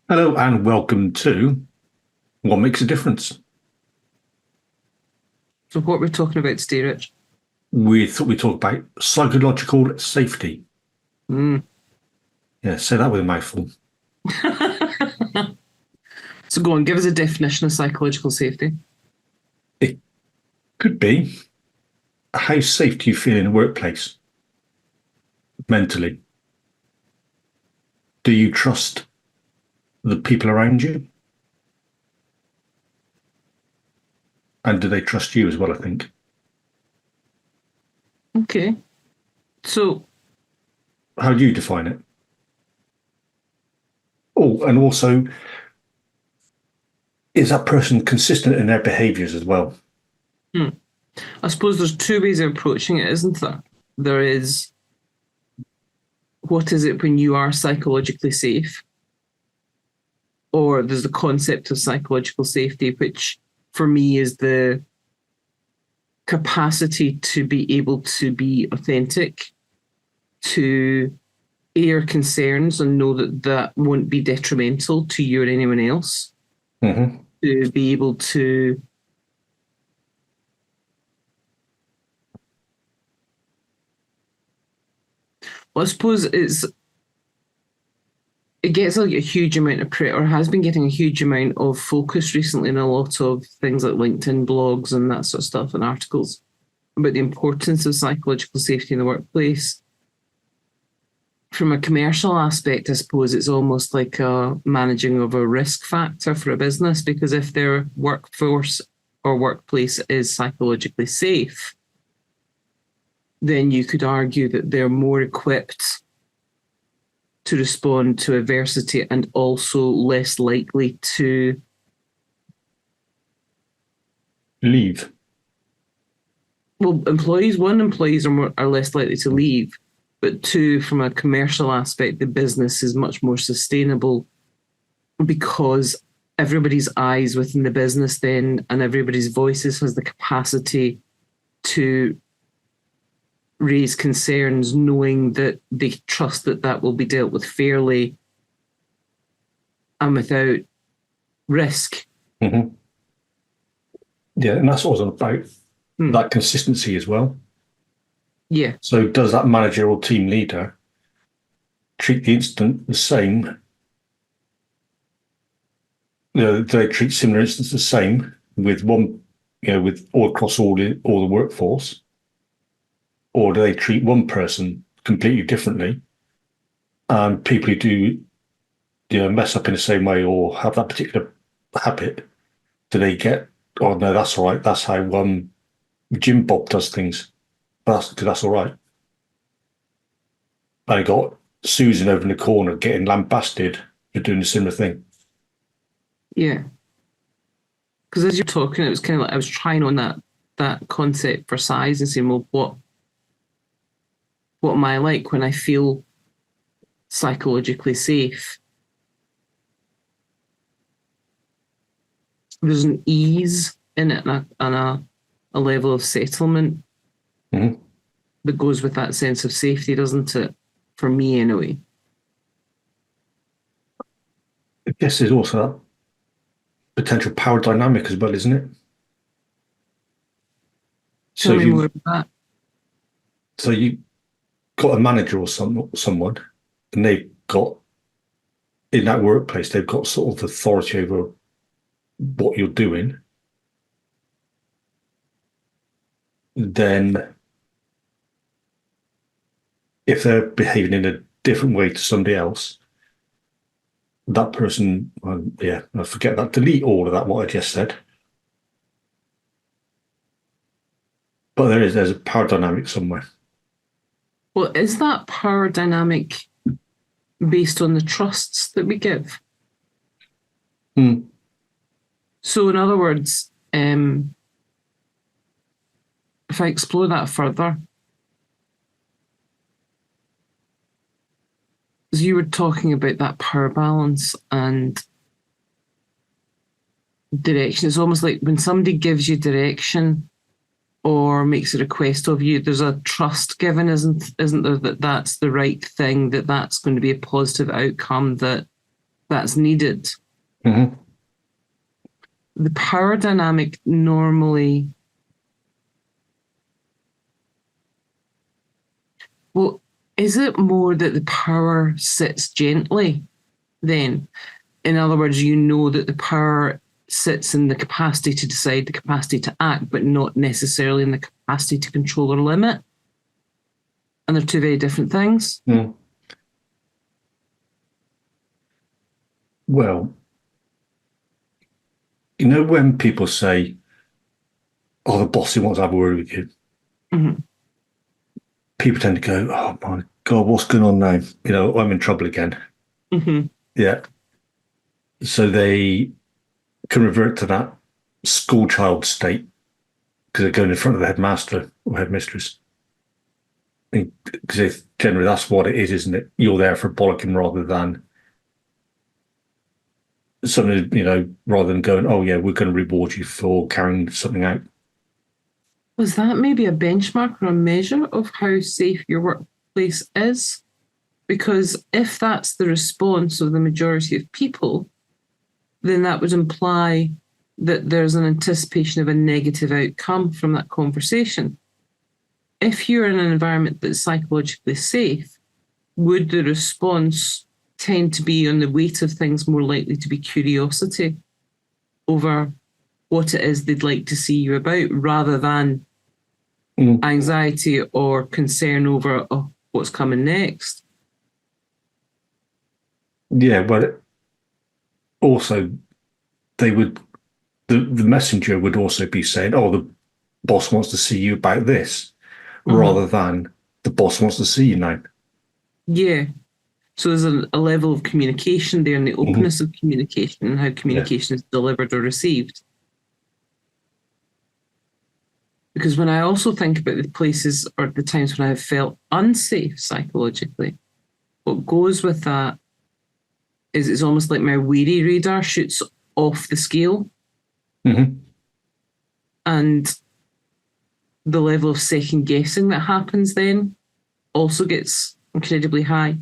Hello and welcome to What Makes a Difference. So what we're talking about today, Rich? We thought we'd talk about psychological safety. Mm. Yeah, say that with a mouthful. So go on, give us a definition of psychological safety. It could be how safe do you feel in a workplace mentally? Do you trust the people around you? And do they trust you as well, I think? Okay. So How do you define it? Oh, and also, is that person consistent in their behaviors as well? I suppose there's two ways of approaching it, isn't there? There is, what is it when you are psychologically safe? Or there's the concept of psychological safety, which for me is the capacity to be able to be authentic, to air concerns and know that that won't be detrimental to you or anyone else, Mm-hmm. to be able to I suppose it gets like a huge amount of or has been getting a huge amount of focus recently in a lot of things like LinkedIn blogs and that sort of stuff and articles about the importance of psychological safety in the workplace. From a commercial aspect, I suppose it's almost like a managing of a risk factor for a business, because if their workforce or workplace is psychologically safe, then you could argue that they're more equipped to respond to adversity and also less likely to Leave. Well, employees are less likely to leave, but two, from a commercial aspect, the business is much more sustainable because everybody's eyes within the business then and everybody's voices has the capacity to raise concerns, knowing that they trust that that will be dealt with fairly and without risk. Mm-hmm. Yeah, and that's what I was about, that consistency as well. Yeah. So does that manager or team leader treat the incident the same? Do they treat similar incidents the same with one, with all across all the workforce? Or do they treat one person completely differently? And people who do, mess up in the same way or have that particular habit, do they get, oh no, that's all right. That's how Jim Bob does things. That's all right. I got Susan over in the corner getting lambasted for doing a similar thing. Yeah. Because as you're talking, it was kind of like I was trying on that concept for size and saying, well, what am I like when I feel psychologically safe? There's an ease in it and a level of settlement that goes with that sense of safety, doesn't it? For me, anyway. I guess there's also that potential power dynamic as well, isn't it? Tell me more about that. So you got a manager or someone, and they've got in that workplace, they've got sort of authority over what you're doing. Then, if they're behaving in a different way to somebody else, that person, I forget that. Delete all of that. What I just said. But there's a power dynamic somewhere. Well, is that power dynamic based on the trusts that we give? So, in other words, if I explore that further, as you were talking about that power balance and direction, it's almost like when somebody gives you direction or makes a request of you, there's a trust given, isn't there, that that's the right thing, that that's going to be a positive outcome, that that's needed. Mm-hmm. The power dynamic normally, well, is it more that the power sits gently then? In other words, you know that the power sits in the capacity to decide, the capacity to act, but not necessarily in the capacity to control or limit. And they're two very different things. Mm. Well, you know, when people say, oh, the boss wants to have a word with you, Mm-hmm. people tend to go, oh my God, what's going on now? You know, I'm in trouble again. Mm-hmm. Yeah. So they can revert to that school child state because they're going in front of the headmaster or headmistress. Because generally that's what it is, isn't it? You're there for bollocking rather than something, you know, rather than going, oh yeah, we're going to reward you for carrying something out. Was that maybe a benchmark or a measure of how safe your workplace is? Because if that's the response of the majority of people, then that would imply that there's an anticipation of a negative outcome from that conversation. If you're in an environment that's psychologically safe, would the response tend to be on the weight of things more likely to be curiosity over what it is they'd like to see you about rather than anxiety or concern over what's coming next? Yeah, but also they would, the messenger would also be saying, oh, the boss wants to see you about this, rather than the boss wants to see you now. Yeah. So there's a level of communication there and the openness of communication and how communication is delivered or received. Because when I also think about the places or the times when I have felt unsafe psychologically, what goes with that is it's almost like my weary radar shoots off the scale. Mm-hmm. And the level of second guessing that happens then also gets incredibly high.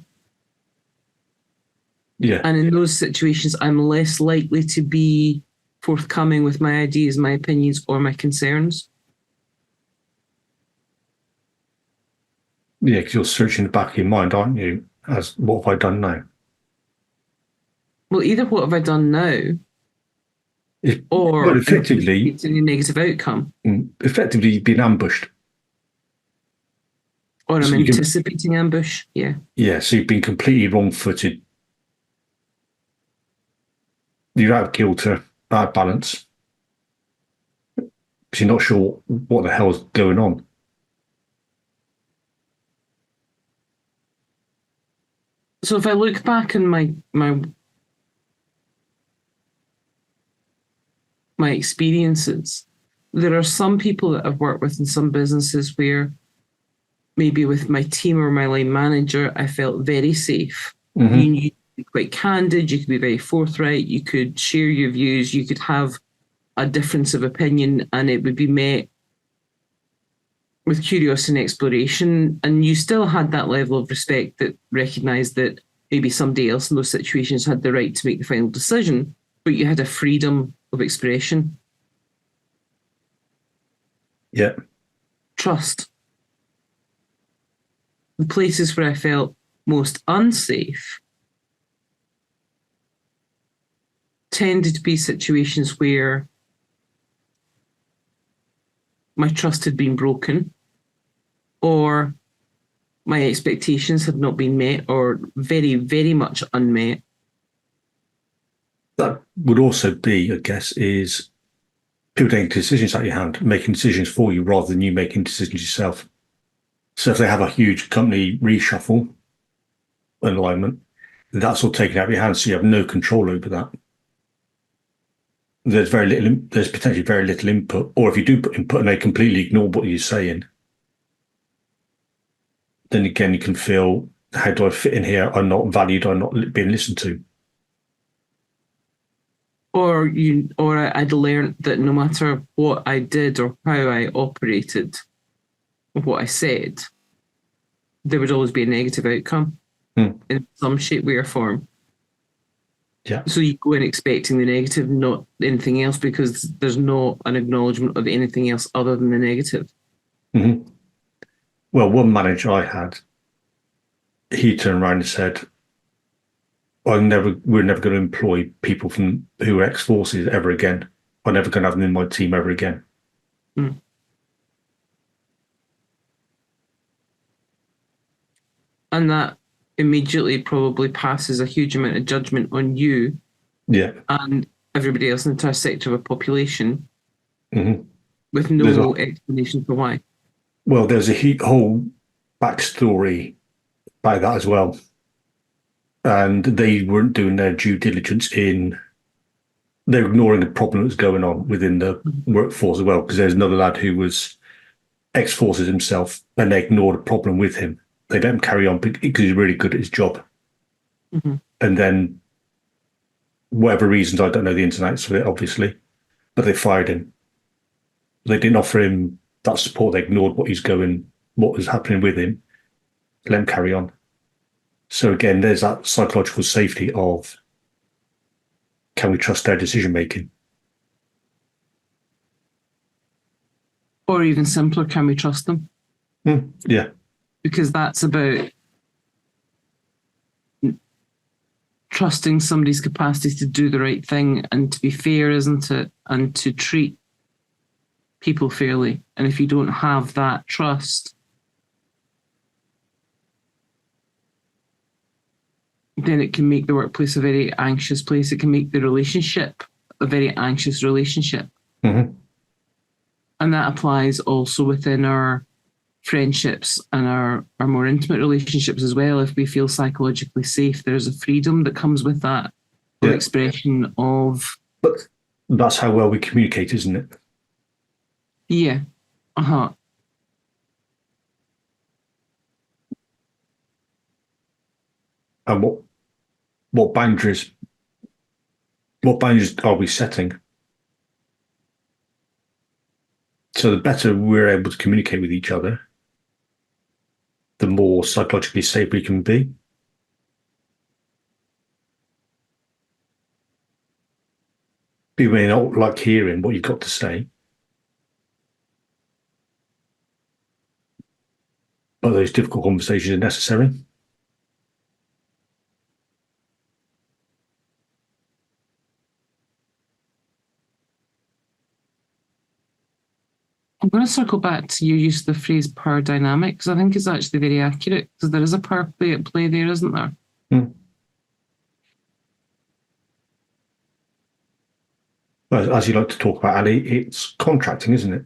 Yeah. And in those situations, I'm less likely to be forthcoming with my ideas, my opinions, or my concerns. Yeah, because you're searching the back of your mind, aren't you? As what have I done now? Well, either what have I done now, or well, effectively, it's a negative outcome, effectively you've been ambushed, or I'm so anticipating ambush. Yeah. Yeah, so you've been completely wrong-footed. You're out of kilter, out of balance, because you're not sure what the hell's going on. So if I look back in my experiences, there are some people that I've worked with in some businesses where maybe with my team or my line manager, I felt very safe. Mm-hmm. You could be quite candid, you could be very forthright, you could share your views, you could have a difference of opinion, and it would be met with curiosity and exploration. And you still had that level of respect that recognised that maybe somebody else in those situations had the right to make the final decision, but you had a freedom of expression. Yeah. Trust. The places where I felt most unsafe tended to be situations where my trust had been broken or my expectations had not been met or very, very much unmet. That would also be, I guess, is people taking decisions out of your hand, making decisions for you rather than you making decisions yourself. So if they have a huge company reshuffle and alignment, that's all taken out of your hands, so you have no control over that. There's potentially very little input, or if you do put input and they completely ignore what you're saying, then again you can feel, how do I fit in here? I'm not valued. I'm not being listened to. Or I'd learned that no matter what I did or how I operated, or what I said, there would always be a negative outcome in some shape, way, or form. Yeah. So you go in expecting the negative, not anything else, because there's not an acknowledgement of anything else other than the negative. Mm-hmm. Well, one manager I had, he turned around and said, we're never going to employ people from who are ex-forces ever again. I'm never going to have them in my team ever again. Mm. And that immediately probably passes a huge amount of judgment on you Yeah. and everybody else in the entire sector of a population Mm-hmm. with no explanation for why. Well, there's a whole backstory by that as well. And they weren't doing their due diligence they're ignoring the problem that's going on within the workforce as well, because there's another lad who was ex-forces himself, and they ignored the problem with him. They let him carry on because he's really good at his job. Mm-hmm. And then, whatever reasons, I don't know the ins and outs of it, obviously, but they fired him. They didn't offer him that support. They ignored what was happening with him, let him carry on. So again, there's that psychological safety of, can we trust their decision making? Or even simpler, can we trust them? Yeah. Because that's about trusting somebody's capacity to do the right thing and to be fair, isn't it? And to treat people fairly. And if you don't have that trust, then it can make the workplace a very anxious place. It can make the relationship a very anxious relationship. Mm-hmm. And that applies also within our friendships and our more intimate relationships as well. If we feel psychologically safe, there's a freedom that comes with that of expression of. But that's how well we communicate, isn't it? Yeah. Uh-huh. And what boundaries are we setting? So the better we're able to communicate with each other, the more psychologically safe we can be. People may not like hearing what you've got to say, but those difficult conversations are necessary. I'm going to circle back to your use of the phrase power dynamic, because I think it's actually very accurate, because there is a power play at play there, isn't there? Well, as you like to talk about, Ali, it's contracting, isn't it?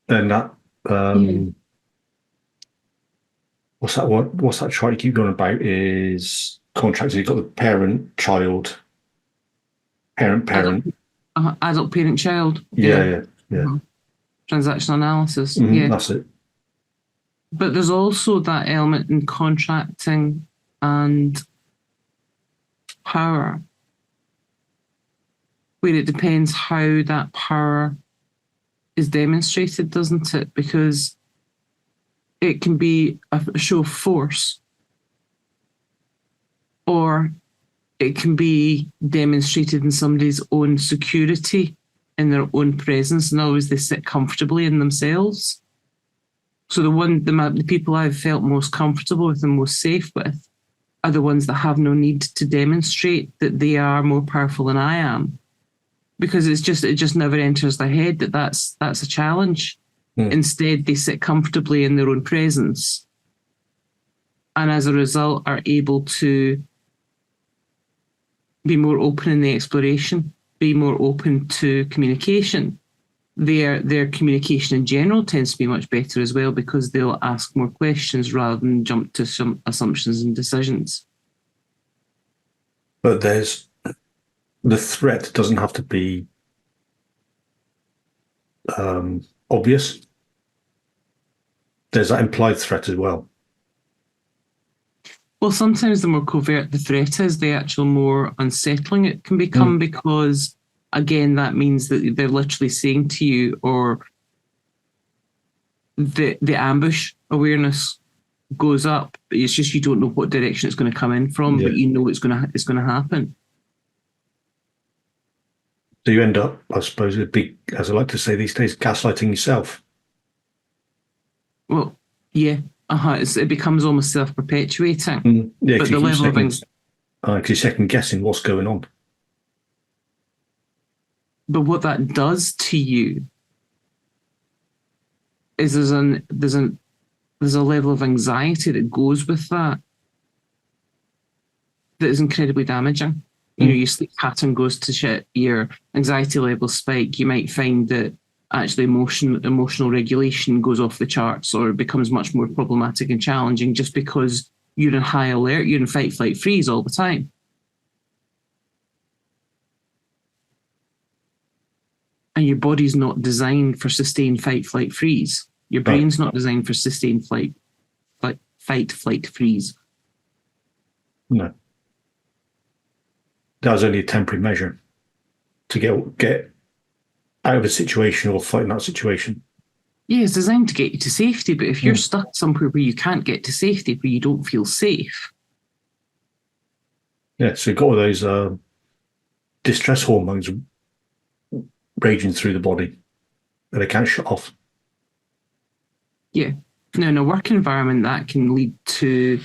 And that what's that chart you keep going about is contracting. You've got the parent, child, parent. Adult, parent, child. Yeah. Uh-huh. Transactional analysis. Mm-hmm, that's it. But there's also that element in contracting and power, where it depends how that power is demonstrated, doesn't it? Because it can be a show of force, or it can be demonstrated in somebody's own security, in their own presence, and always they sit comfortably in themselves. So the people I've felt most comfortable with and most safe with are the ones that have no need to demonstrate that they are more powerful than I am, because it just never enters their head that that's a challenge. Instead, they sit comfortably in their own presence, and as a result are able to be more open in the exploration, be more open to communication. Their communication in general tends to be much better as well, because they'll ask more questions rather than jump to some assumptions and decisions. But the threat doesn't have to be obvious. There's that implied threat as well. Well, sometimes the more covert the threat is, the actual more unsettling it can become, because, again, that means that they're literally saying to you, or the ambush awareness goes up. It's just you don't know what direction it's going to come in from, but you know it's going to happen. So you end up, I suppose, as I like to say these days, gaslighting yourself. Well, yeah, it becomes almost self-perpetuating. Yeah, but the level of things, because you're second guessing what's going on. But what that does to you is there's a level of anxiety that goes with that is incredibly damaging. You know, your sleep pattern goes to shit, your anxiety levels spike. You might find that actually emotional regulation goes off the charts or becomes much more problematic and challenging just because you're in high alert, you're in fight, flight, freeze all the time. And your body's not designed for sustained fight, flight, freeze. Your brain's not designed for sustained fight, flight, freeze. No. That was only a temporary measure to get out of a situation or fight in that situation. Yeah, it's designed to get you to safety, but if you're stuck somewhere where you can't get to safety, where you don't feel safe. Yeah, so you've got all those distress hormones raging through the body and they can't shut off. Yeah. Now, in a work environment, that can lead to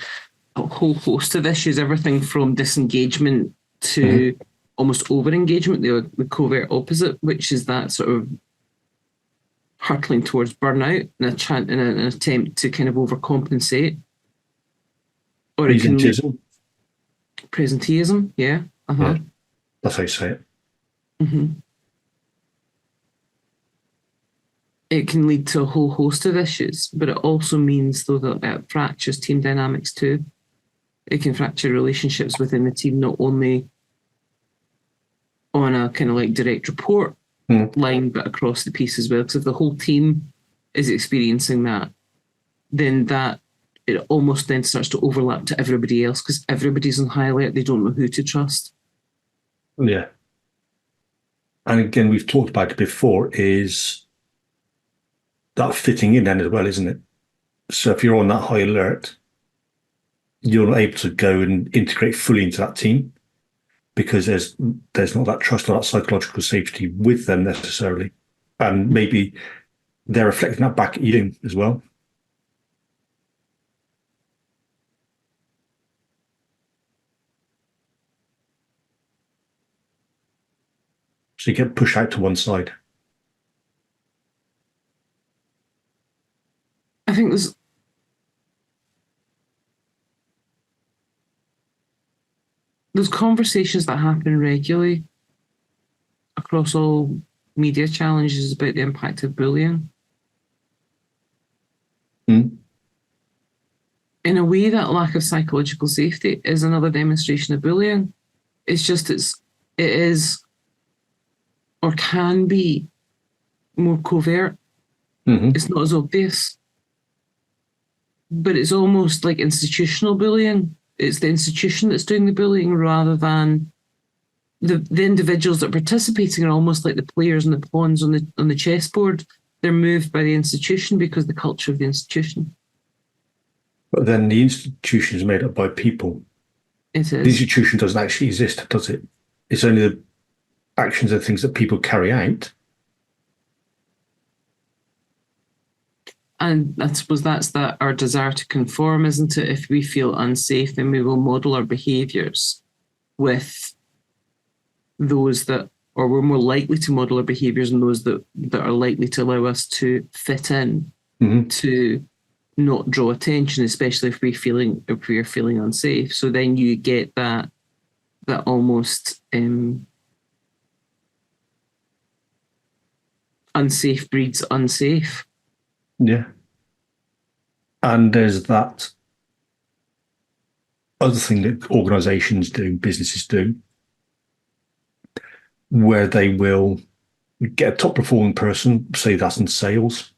a whole host of issues, everything from disengagement to almost over-engagement, the covert opposite, which is that sort of hurtling towards burnout in an attempt to kind of overcompensate. Or it can lead presenteeism, yeah. Yeah. That's how you say it. It can lead to a whole host of issues, but it also means, though, that it fractures team dynamics too. It can fracture relationships within the team, not only on a kind of like direct report line, but across the piece as well. Because if the whole team is experiencing that, then it almost then starts to overlap to everybody else because everybody's on high alert. They don't know who to trust. Yeah. And again, we've talked about it before, is that fitting in then as well, isn't it? So if you're on that high alert, you're not able to go and integrate fully into that team because there's not that trust or that psychological safety with them necessarily. And maybe they're reflecting that back at you as well. So you get pushed out to one side. I think there's conversations that happen regularly across all media challenges about the impact of bullying. In a way, that lack of psychological safety is another demonstration of bullying. It's just it is or can be more covert. It's not as obvious. But it's almost like institutional bullying. It's the institution that's doing the bullying rather than the individuals that are participating are almost like the players and the pawns on the chessboard. They're moved by the institution because the culture of the institution. But then the institution is made up by people. It is. The institution doesn't actually exist, does it? It's only the actions and things that people carry out. And I suppose that's our desire to conform, isn't it? If we feel unsafe, then we will model our behaviours with those or we're more likely to model our behaviours in those that are likely to allow us to fit in, to not draw attention, especially if we are feeling unsafe. So then you get that almost unsafe breeds unsafe. Yeah. And there's that other thing that organizations do, businesses do, where they will get a top performing person, say that's in sales.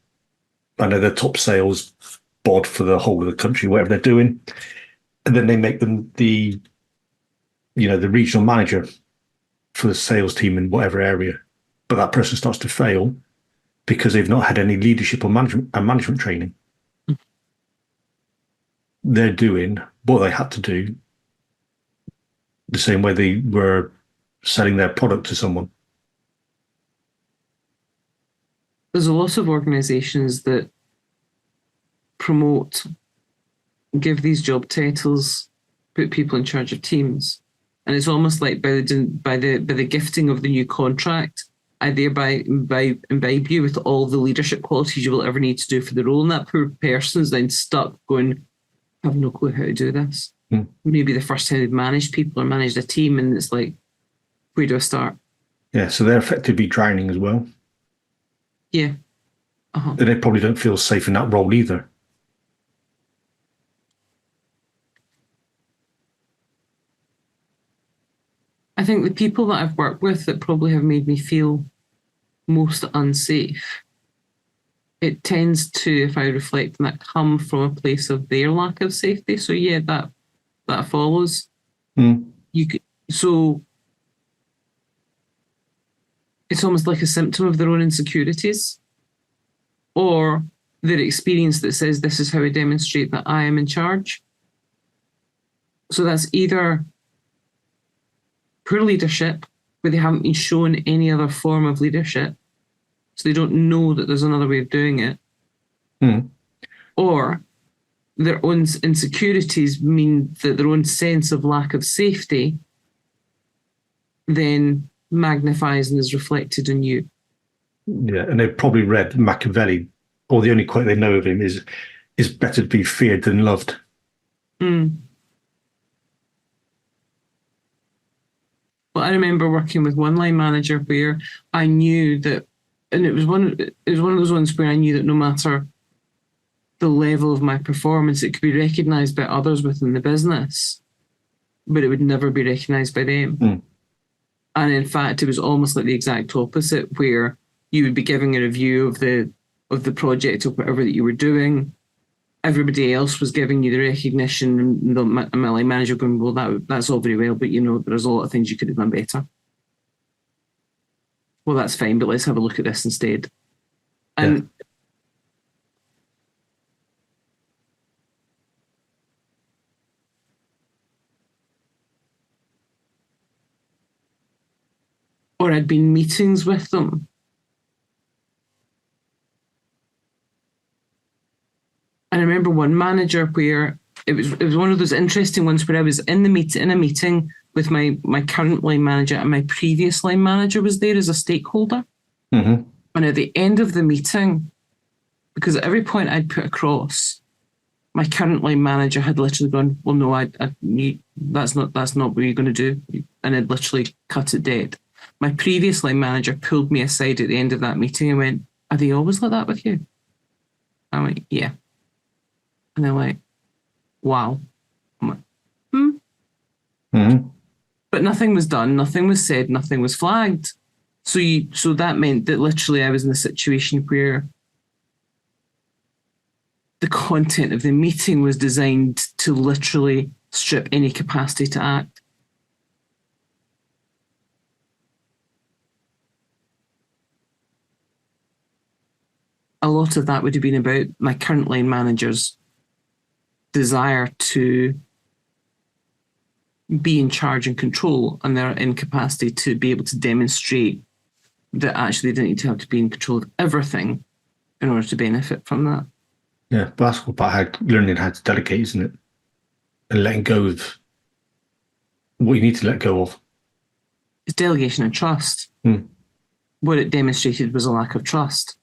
I know they're top sales bod for the whole of the country, whatever they're doing. And then they make them the regional manager for the sales team in whatever area. But that person starts to fail because they've not had any leadership or management training. they're doing what they had to do the same way they were selling their product to someone. There's a lot of organisations that promote, give these job titles, put people in charge of teams, and it's almost like by the gifting of the new contract, I thereby imbibe you with all the leadership qualities you will ever need to do for the role, and that poor person's then stuck going, I have no clue how to do this. Maybe the first time they've managed people or managed a team, and it's like, where do I start? Yeah, so they're effectively drowning as well. Yeah. And they probably don't feel safe in that role either. I think the people that I've worked with that probably have made me feel most unsafe, it tends to, if I reflect on that, come from a place of their lack of safety. So yeah, that follows. You could, so it's almost like a symptom of their own insecurities, or their experience that says this is how I demonstrate that I am in charge. So that's either poor leadership, where they haven't been shown any other form of leadership, so they don't know that there's another way of doing it, or their own insecurities mean that their own sense of lack of safety then magnifies and is reflected in you. Yeah, and they've probably read Machiavelli, or the only quote they know of him is better to be feared than loved. Well, I remember working with one line manager where I knew that, and it was one of those ones where I knew that no matter the level of my performance, it could be recognised by others within the business, but it would never be recognised by them. And in fact, it was almost like the exact opposite, where you would be giving a review of the project or whatever that you were doing. Everybody else was giving you the recognition, and my line manager going, well, that's all very well, but there's a lot of things you could have done better. Well, that's fine, but let's have a look at this instead. And or I'd been meetings with them. And I remember one manager where it was one of those interesting ones where I was in a meeting with my current line manager, and my previous line manager was there as a stakeholder. And at the end of the meeting, because at every point I'd put across, my current line manager had literally gone, well, no, that's not what you're going to do. And I'd literally cut it dead. My previous line manager pulled me aside at the end of that meeting and went, are they always like that with you? I went, yeah. And they're like, wow. I'm like, But nothing was done, nothing was said, nothing was flagged. So that meant that literally I was in a situation where the content of the meeting was designed to literally strip any capacity to act. A lot of that would have been about my current line manager's desire to be in charge and control, and their incapacity to be able to demonstrate that actually they didn't need to have to be in control of everything in order to benefit from that. Yeah, but that's about learning how to delegate, isn't it? And letting go of what you need to let go of. It's delegation and trust. What it demonstrated was a lack of trust.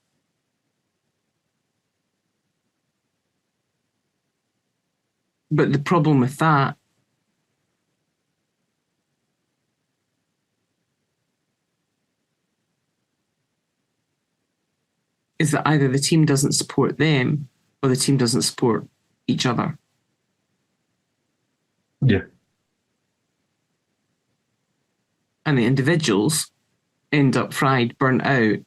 But the problem with that is that either the team doesn't support them or the team doesn't support each other. Yeah. And the individuals end up fried, burnt out,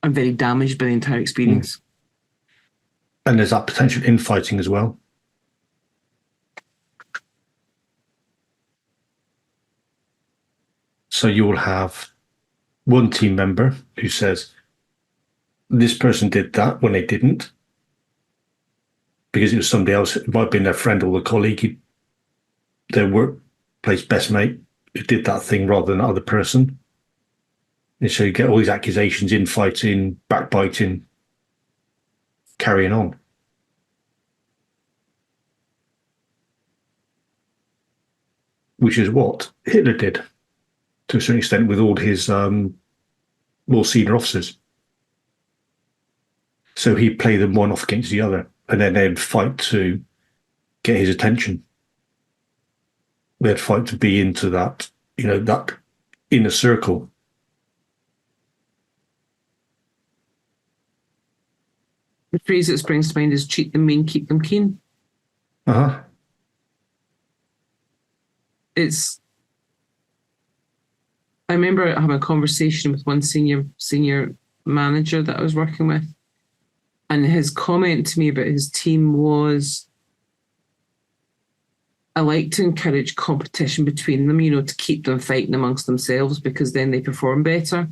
and very damaged by the entire experience. And there's that potential infighting as well. So you will have one team member who says, this person did that when they didn't. because it was somebody else. It might have been their friend or a colleague, their workplace best mate, who did that thing rather than the other person. And so you get all these accusations, infighting, backbiting, carrying on. Which is what Hitler did to a certain extent with all his more senior officers. So he'd play them one off against the other, and then they'd fight to get his attention. They'd fight to be into that, that inner circle. The phrase that springs to mind is "cheat them mean, keep them keen." Uh-huh. I remember having a conversation with one senior manager that I was working with, and his comment to me about his team was, I like to encourage competition between them, to keep them fighting amongst themselves, because then they perform better.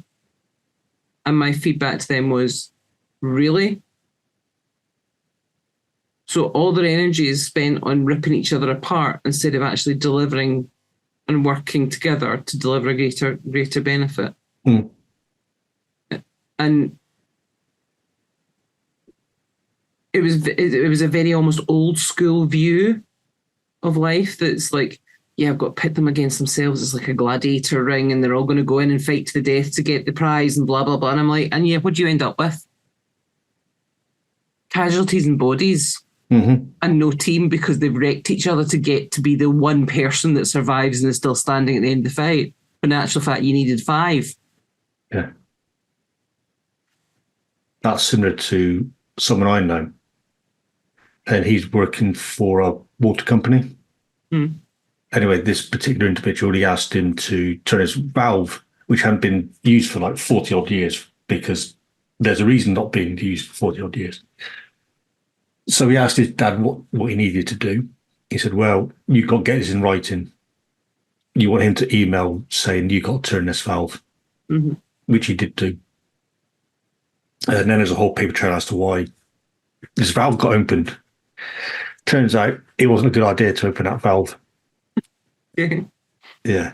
And my feedback to them was, really? So all their energy is spent on ripping each other apart instead of actually delivering and working together to deliver a greater benefit. Mm. And it was a very almost old school view of life that's like, yeah, I've got to pit them against themselves. It's like a gladiator ring, and they're all going to go in and fight to the death to get the prize and blah, blah, blah. And I'm like, and yeah, what do you end up with? Casualties and bodies. Mm-hmm. And no team, because they've wrecked each other to get to be the one person that survives and is still standing at the end of the fight. But in actual fact, you needed 5. Yeah. That's similar to someone I know. And he's working for a water company. Mm. Anyway, this particular individual, he asked him to turn his valve, which hadn't been used for like 40 odd years, because there's a reason not being used for 40 odd years. So he asked his dad what he needed to do. He said, well, you've got to get this in writing. You want him to email saying you got to turn this valve, mm-hmm. which he did do. And then there's a whole paper trail as to why this valve got opened. Turns out it wasn't a good idea to open that valve. Yeah.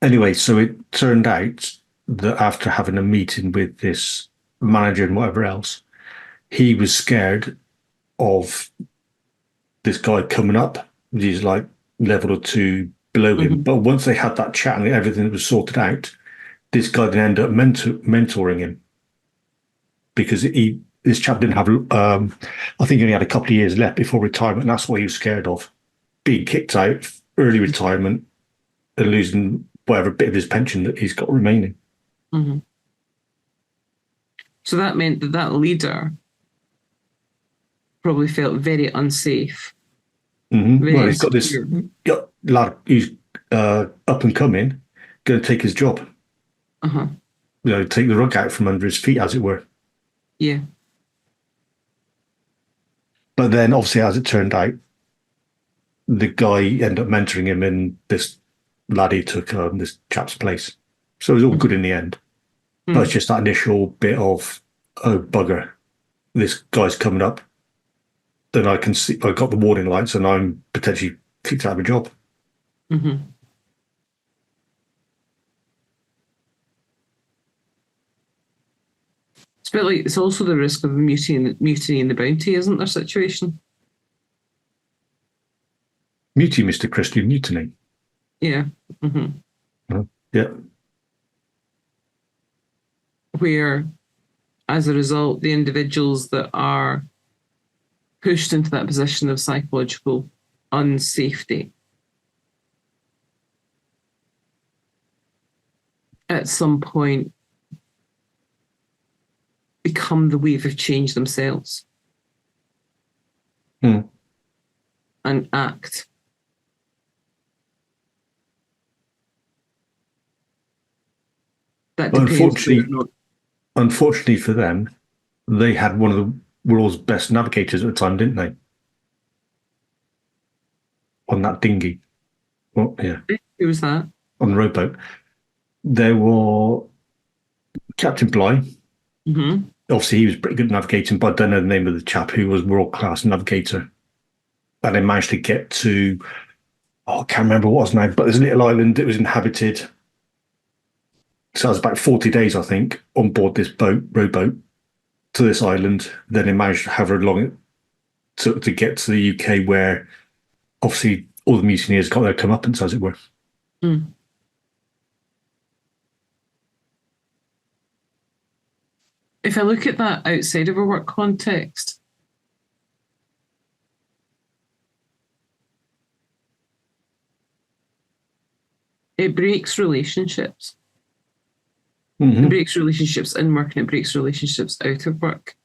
Anyway, so it turned out that after having a meeting with this manager and whatever else, he was scared of this guy coming up. He's like level or 2 below him. Mm-hmm. But once they had that chat and everything was sorted out, this guy then ended up mentoring him, because this chap didn't have, I think he only had a couple of years left before retirement. And that's what he was scared of, being kicked out, early retirement, and losing whatever bit of his pension that he's got remaining. Mm-hmm. So that meant that leader probably felt very unsafe. Mm-hmm. Very he's got this lad who's up and coming, going to take his job. Uh-huh. Take the rug out from under his feet, as it were. Yeah. But then, obviously, as it turned out, the guy ended up mentoring him, and this laddie took this chap's place. So it was all good in the end. Mm. But it's just that initial bit of, oh, bugger, this guy's coming up. Then I can see, I got the warning lights, and I'm potentially kicked out of a job. Mm-hmm. It's a bit like, it's also the risk of mutiny in the bounty, isn't there, situation? Mutiny, Mr. Christian, mutiny. Yeah. Mm-hmm. Yeah. Where, as a result, the individuals that are pushed into that position of psychological unsafety at some point become the wave of change themselves. Mm. And act. That depends. Unfortunately for them, they had one of the world's best navigators at the time, didn't they? On that dinghy. Well, yeah. Who was that? On the rowboat. There were Captain Bligh, mm-hmm. obviously he was pretty good at navigating, but I don't know the name of the chap who was world-class navigator. And they managed to get to, I can't remember what it was now, but there's a little island that was inhabited. So it was about 40 days, I think, on board this rowboat to this island. Then they managed to hover along it to get to the UK, where obviously all the mutineers got their comeuppance, as it were. Mm. If I look at that outside of a work context, it breaks relationships. Mm-hmm. It breaks relationships in work and it breaks relationships out of work.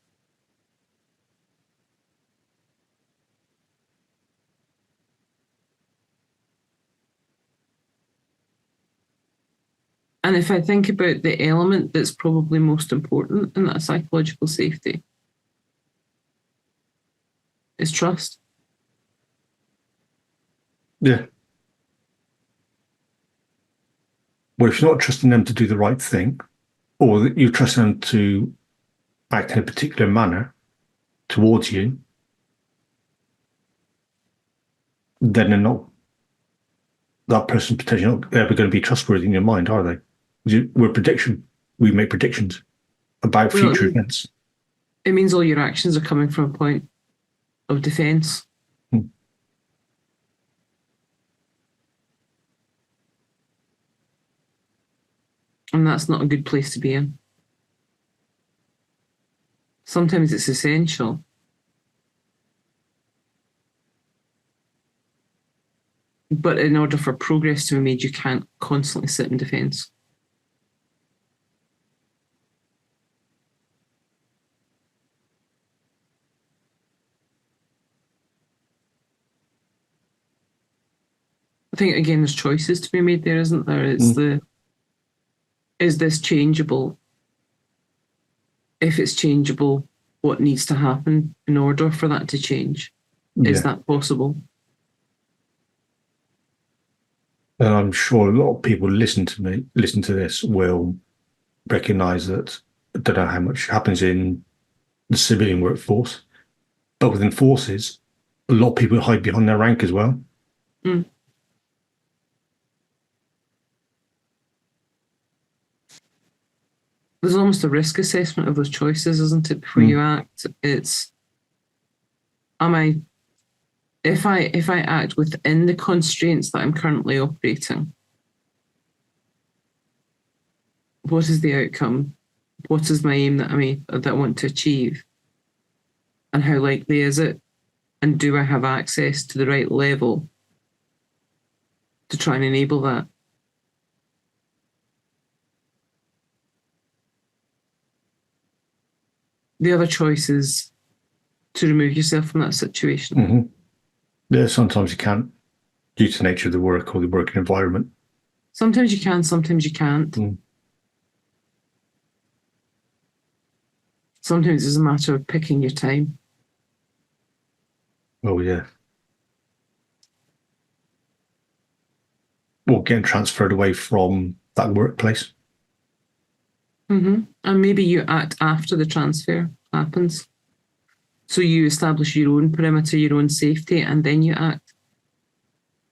And if I think about the element that's probably most important in that psychological safety, is trust. Yeah. Well, if you're not trusting them to do the right thing, or you're trusting them to act in a particular manner towards you, then they're not, that person's potentially not ever going to be trustworthy in your mind, are they? We make predictions about future events. It means all your actions are coming from a point of defense. Hmm. And that's not a good place to be in. Sometimes it's essential. But in order for progress to be made, you can't constantly sit in defense. I think, again, there's choices to be made there, isn't there? It's is this changeable? If it's changeable, what needs to happen in order for that to change? Yeah. Is that possible? And I'm sure a lot of people listen to this will recognise that I don't know how much happens in the civilian workforce, but within forces, a lot of people hide behind their rank as well. Mm. There's almost a risk assessment of those choices, isn't it? Before you act, it's if I act within the constraints that I'm currently operating, what is the outcome? What is my aim that I want to achieve? And how likely is it? And do I have access to the right level to try and enable that? The other choice is to remove yourself from that situation. Mm-hmm. Yeah, sometimes you can't, due to the nature of the work or the working environment. Sometimes you can, sometimes you can't. Sometimes it's a matter of picking your time. Oh, yeah. Or getting transferred away from that workplace. Mm-hmm. And maybe you act after the transfer happens. So you establish your own perimeter, your own safety, and then you act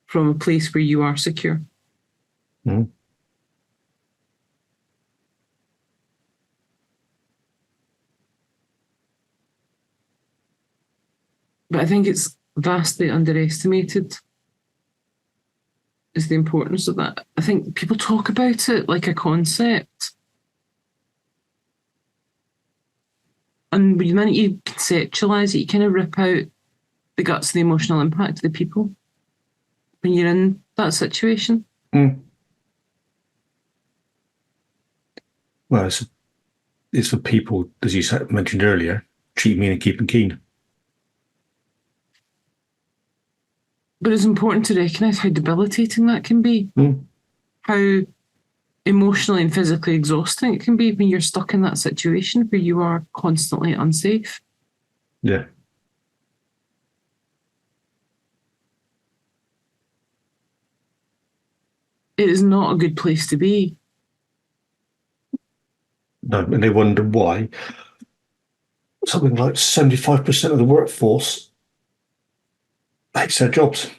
from a place where you are secure. Mm-hmm. But I think it's vastly underestimated is the importance of that. I think people talk about it like a concept. And the minute you conceptualize it, you kind of rip out the guts of the emotional impact of the people when you're in that situation. Well, it's for people, as you mentioned earlier, cheat mean and keeping keen. But it's important to recognise how debilitating that can be. How emotionally and physically exhausting it can be when you're stuck in that situation where you are constantly unsafe. Yeah. It is not a good place to be. No, and they wonder why something like 75% of the workforce hates their jobs.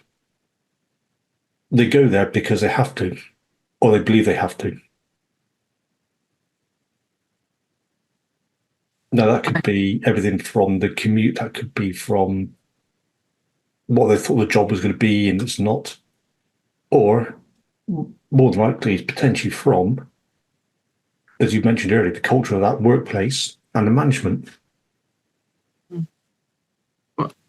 They go there because they have to, or they believe they have to. Now, that could be everything from the commute, that could be from what they thought the job was going to be and it's not, or more than likely, it's potentially from, as you mentioned earlier, the culture of that workplace and the management.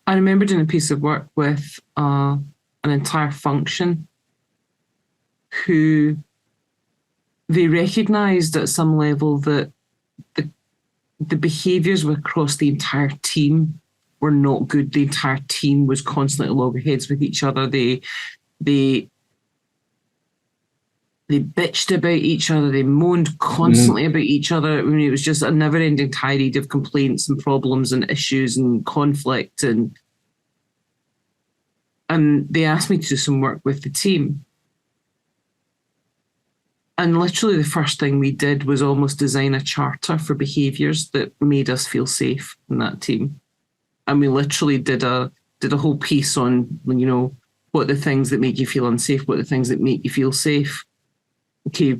I remember doing a piece of work with an entire function who they recognised at some level that the behaviours across the entire team were not good. The entire team was constantly at loggerheads with each other. They bitched about each other. They moaned constantly about each other. I mean, it was just a never-ending tirade of complaints and problems and issues and conflict. And they asked me to do some work with the team. And literally the first thing we did was almost design a charter for behaviours that made us feel safe in that team. And we literally did a whole piece on, you know, what are the things that make you feel unsafe, what are the things that make you feel safe. Okay,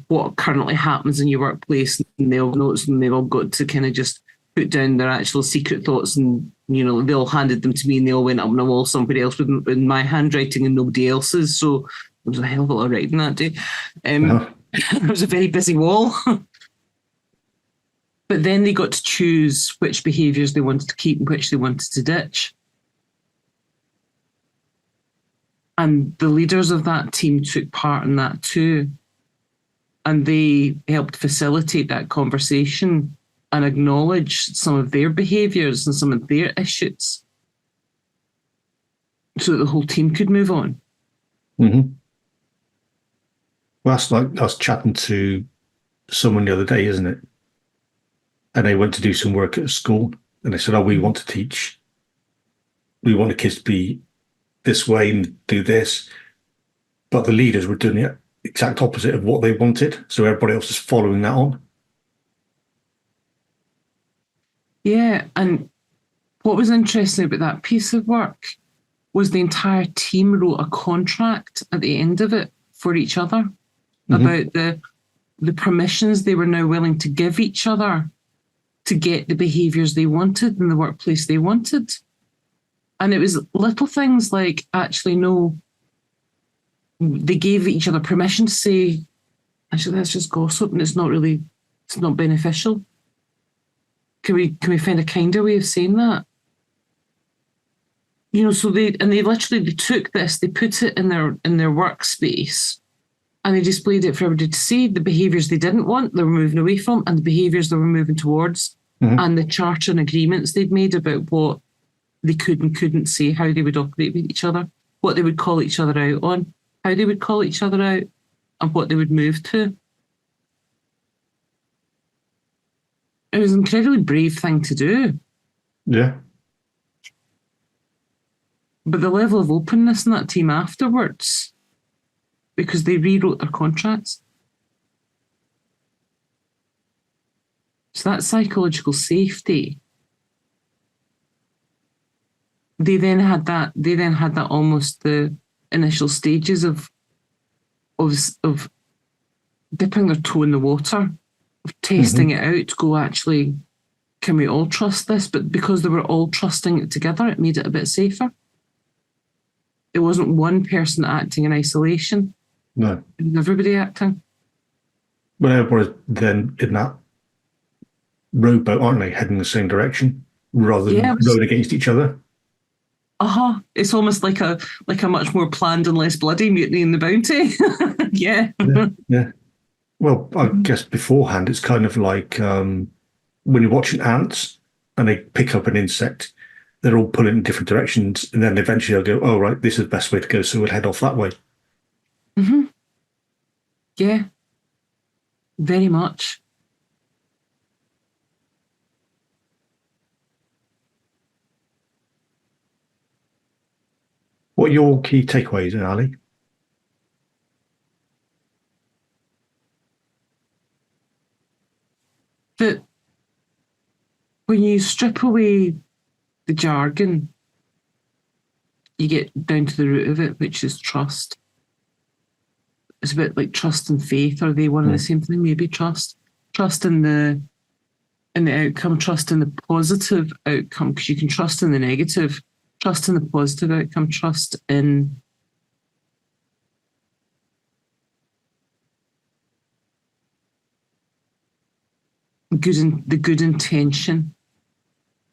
what currently happens in your workplace, and they all notes, and they've all got to kind of just put down their actual secret thoughts, and you know, they all handed them to me and they all went up on a wall somebody else with my handwriting and nobody else's. So there was a hell of a lot of writing that day. It was a very busy wall. But then they got to choose which behaviours they wanted to keep and which they wanted to ditch. And the leaders of that team took part in that too. And they helped facilitate that conversation and acknowledge some of their behaviours and some of their issues so that the whole team could move on. Mm-hmm. Well, that's like I was chatting to someone the other day, isn't it? And they went to do some work at a school and they said, oh, we want to teach. We want the kids to be this way and do this. But the leaders were doing the exact opposite of what they wanted. So everybody else is following that on. Yeah. And what was interesting about that piece of work was the entire team wrote a contract at the end of it for each other about the permissions they were now willing to give each other to get the behaviours they wanted in the workplace they wanted. And it was little things like, actually, no, they gave each other permission to say, actually, that's just gossip and it's not beneficial. Can we find a kinder way of saying that? You know, so they took this, they put it in their workspace and they displayed it for everybody to see, the behaviours they didn't want, they were moving away from, and the behaviours they were moving towards, and the charter and agreements they'd made about what they could and couldn't say, how they would operate with each other, what they would call each other out on, how they would call each other out, and what they would move to. It was an incredibly brave thing to do. Yeah. But the level of openness in that team afterwards, because they rewrote their contracts. So that psychological safety, they then had that almost the initial stages of dipping their toe in the water, of testing it out to go, actually, can we all trust this? But because they were all trusting it together, it made it a bit safer. It wasn't one person acting in isolation. No. It was everybody acting. Well, everybody's then in that rowboat, aren't they, heading the same direction rather than rowing against each other? It's almost like a much more planned and less bloody Mutiny in the Bounty. Yeah. Well, I guess beforehand, it's kind of like when you're watching ants and they pick up an insect, they're all pulling in different directions, and then eventually they'll go, oh, right, this is the best way to go, so we'll head off that way. Yeah, very much. What are your key takeaways, Ali? That when you strip away the jargon, you get down to the root of it, which is trust. It's a bit like trust and faith. Are they one and the same thing? Maybe trust in the outcome, trust in the positive outcome, because you can trust in the negative, trust in the positive outcome, trust in the good intention,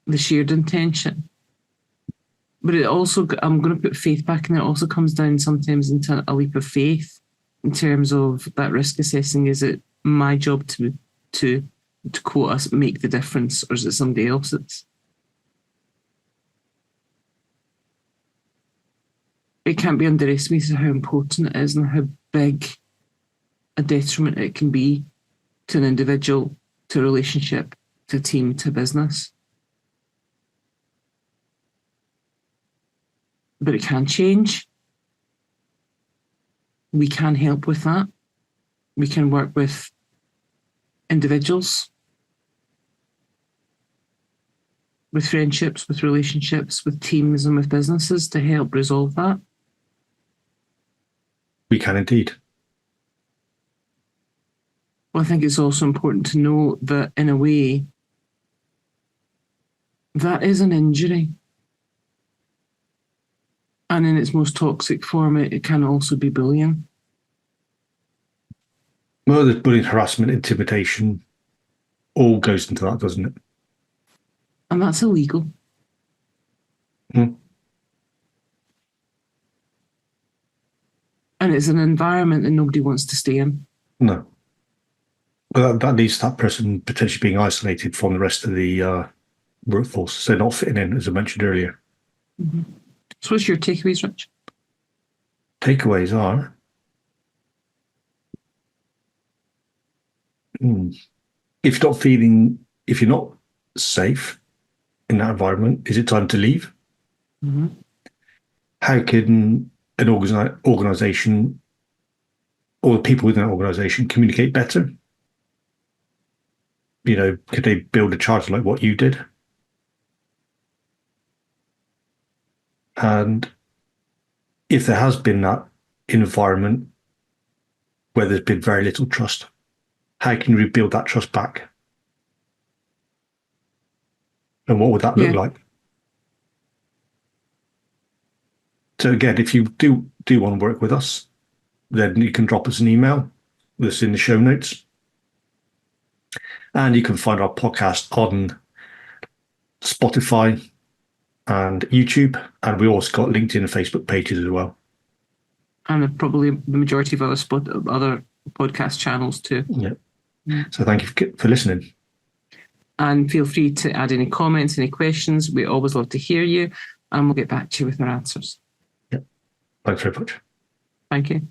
the shared intention. But it also, I'm going to put faith back in there, it also comes down sometimes into a leap of faith in terms of that risk assessing. Is it my job to quote us, make the difference, or is it somebody else's? It can't be underestimated how important it is and how big a detriment it can be to an individual, to a relationship, to a team, to business. But it can change. We can help with that. We can work with individuals, with friendships, with relationships, with teams and with businesses to help resolve that. We can indeed. Well, I think it's also important to know that in a way, that is an injury. And in its most toxic form, it can also be bullying. Well, there's bullying, harassment, intimidation, all goes into that, doesn't it? And that's illegal. Mm. And it's an environment that nobody wants to stay in. No. Well, that leads to that person potentially being isolated from the rest of the workforce. So they're not fitting in, as I mentioned earlier. Mm-hmm. So what's your takeaways, Rich? Takeaways are, if you're not safe in that environment, is it time to leave? Mm-hmm. How can an organization or the people within an organization communicate better? Could they build a charter like what you did? And if there has been that environment where there's been very little trust, how can you rebuild that trust back? And what would that look like? So again, if you do want to work with us, then you can drop us an email that's in the show notes. And you can find our podcast on Spotify and YouTube. And we also got LinkedIn and Facebook pages as well. And probably the majority of other podcast channels too. Yeah. So thank you for listening. And feel free to add any comments, any questions. We always love to hear you, and we'll get back to you with our answers. Yeah. Thanks very much. Thank you.